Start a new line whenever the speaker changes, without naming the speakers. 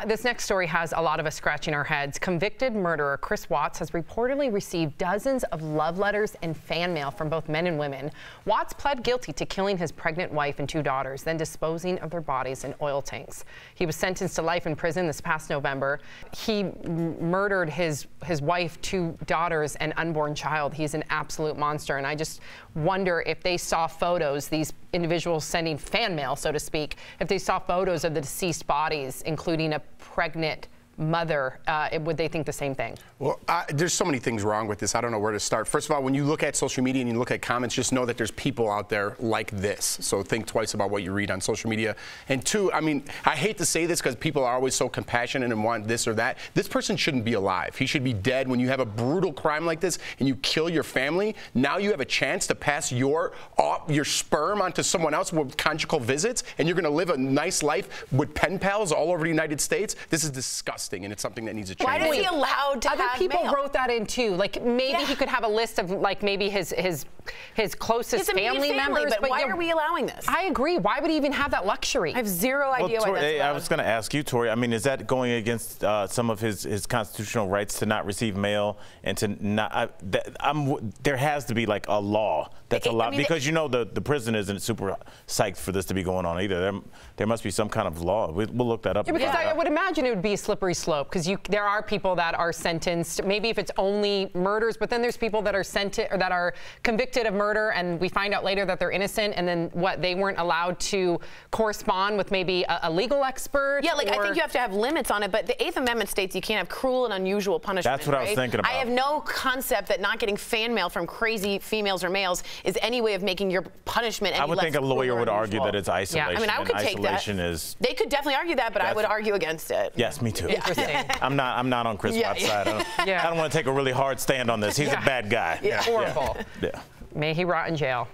This next story has a lot of us scratching our heads. Convicted murderer Chris Watts has reportedly received dozens of love letters and fan mail from both men and women. Watts pled guilty to killing his pregnant wife and 2 daughters, then disposing of their bodies in oil tanks. He was sentenced to life in prison this past November. He murdered his wife, 2 daughters, and unborn child. He's an absolute monster, and I just wonder if they saw photos, these individuals sending fan mail, so to speak, if they saw photos of the deceased bodies, including a pregnant mother, would they think the same thing?
Well, there's so many things wrong with this. I don't know where to start. First of all, when you look at social media and you look at comments, just know that there's people out there like this. So think twice about what you read on social media. And 2, I mean, I hate to say this because people are always so compassionate and want this or that. This person shouldn't be alive. He should be dead. When you have a brutal crime like this and you kill your family, now you have a chance to pass your sperm onto someone else with conjugal visits, and you're going to live a nice life with pen pals all over the United States. This is disgusting. And it's something that needs to change.
Why is he allowed to
Other
have
people
mail?
wrote that in too. Like maybe he could have a list of like maybe his closest family members.
But why are we allowing this?
I agree. Why would he even have that luxury?
I have zero idea why that's allowed.
I was going to ask you, Tori. I mean, is that going against some of his constitutional rights to not receive mail and to not? There has to be like a law that's allowed, because you know the prison isn't super psyched for this to be going on either. There must be some kind of law. We'll look that up.
Yeah, because I would imagine it would be a slippery slope, because there are people that are sentenced, maybe if it's only murders, but then there's people that are sentenced or that are convicted of murder, and we find out later that they're innocent, and then they weren't allowed to correspond with maybe a legal expert.
Yeah, like I think you have to have limits on it, but the 8th Amendment states you can't have cruel and unusual punishment.
That's what I was thinking about.
I have no concept that not getting fan mail from crazy females or males is any way of making your punishment any less.
I would think a lawyer would argue that it's isolation.
Yeah, I mean, I could take that. They could definitely argue that, but I would argue against it.
Yes, me too.
Interesting.
I'm not on Chris Watts' side. I don't want to take a really hard stand on this. He's a bad guy.
Horrible.
Yeah.
May he rot in jail.